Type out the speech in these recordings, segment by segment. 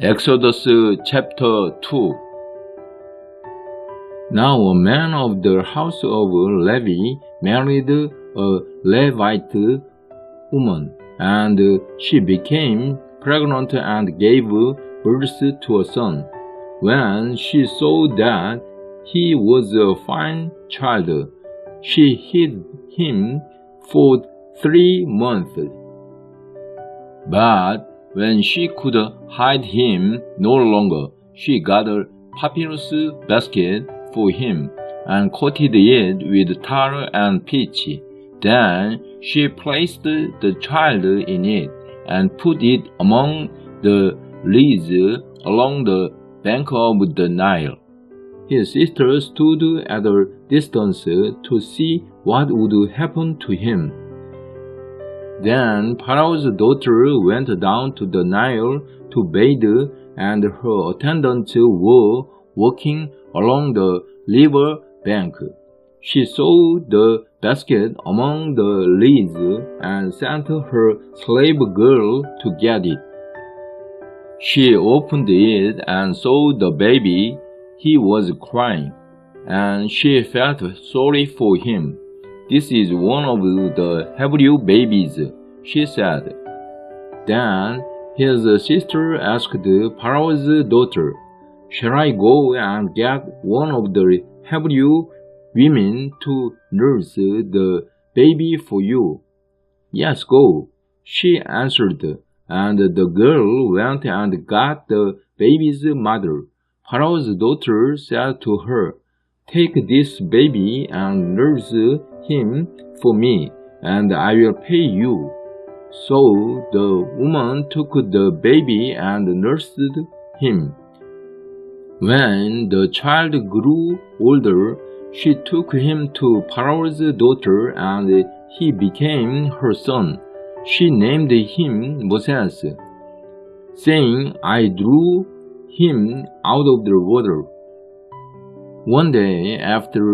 Exodus chapter 2. Now a man of the house of Levi married a Levite woman, and she became pregnant and gave birth to a son. When she saw that he was a fine child, she hid him for 3 months. But when she could hide him no longer, she got a papyrus basket for him and coated it with tar and pitch. Then she placed the child in it and put it among the reeds along the bank of the Nile. His sister stood at a distance to see what would happen to him. Then Pharaoh's daughter went down to the Nile to bathe, and her attendants were walking along the river bank. She saw the basket among the reeds and sent her slave girl to get it. She opened it and saw the baby. He was crying, and she felt sorry for him. "This is one of the Hebrew babies," she said. Then his sister asked Pharaoh's daughter, "Shall I go and get one of the Hebrew women to nurse the baby for you?" "Yes, go," she answered, and the girl went and got the baby's mother. Pharaoh's daughter said to her, "Take this baby and nurse him for me, and I will pay you." So the woman took the baby and nursed him. When the child grew older, she took him to Pharaoh's daughter, and he became her son. She named him Moses, saying, "I drew him out of the water." One day, after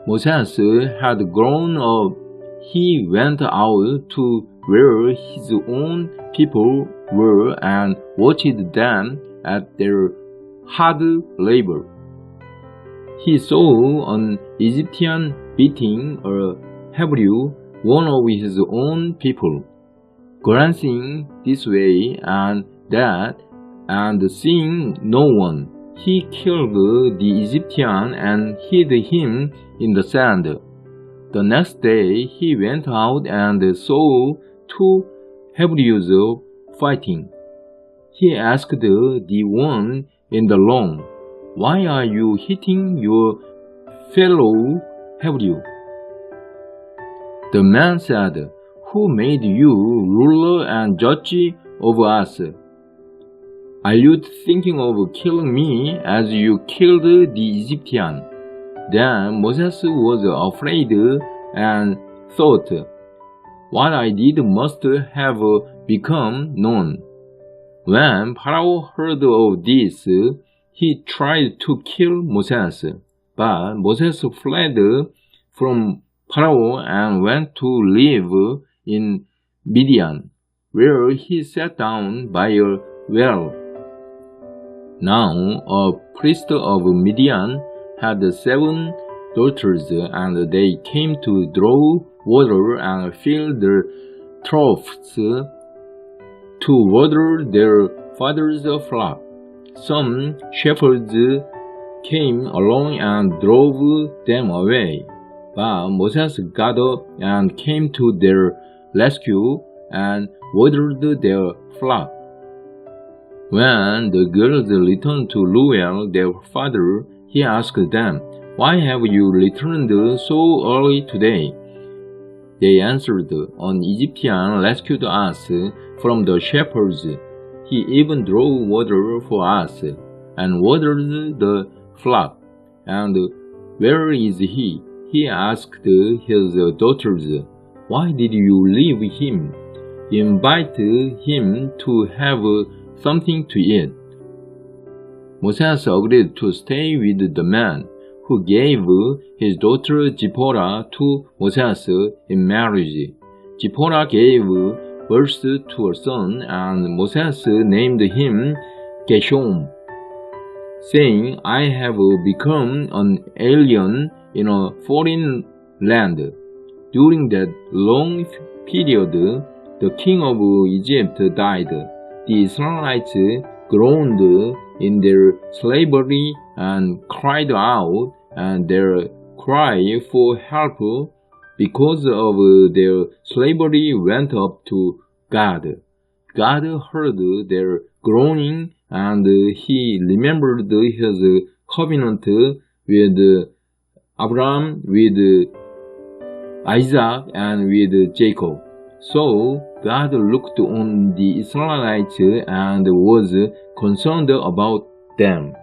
Moses had grown up, he went out to where his own people were and watched them at their hard labor. He saw an Egyptian beating a Hebrew, one of his own people. Glancing this way and that, and seeing no one, he killed the Egyptian and hid him in the sand. The next day he went out and saw 2 Hebrews fighting. He asked the one in the wrong, "Why are you hitting your fellow Hebrew?" The man said, "Who made you ruler and judge over us? Are you thinking of killing me as you killed the Egyptian?" Then Moses was afraid and thought, "What I did must have become known." When Pharaoh heard of this, he tried to kill Moses, but Moses fled from Pharaoh and went to live in Midian, where he sat down by a well. Now a priest of Midian had 7 daughters, and they came to draw water and fill their troughs to water their father's flock. Some shepherds came along and drove them away, but Moses got up and came to their rescue and watered their flock. When the girls returned to Reuel, their father, he asked them, "Why have you returned so early today?" They answered, "An Egyptian rescued us from the shepherds. He even drew water for us and watered the flock." "And where is he?" he asked his daughters. "Why did you leave him? Invite him to have something to eat." Moses agreed to stay with the man, who gave his daughter Zipporah to Moses in marriage. Zipporah gave birth to a son, and Moses named him Geshem, saying, I have become an alien in a foreign land. During that long period, the king of Egypt died. The Israelites groaned in their slavery and cried out, and their cry for help because of their slavery went up to God. God heard their groaning, and he remembered his covenant with Abraham, with Isaac, and with Jacob. So God looked on the Israelites and was concerned about them.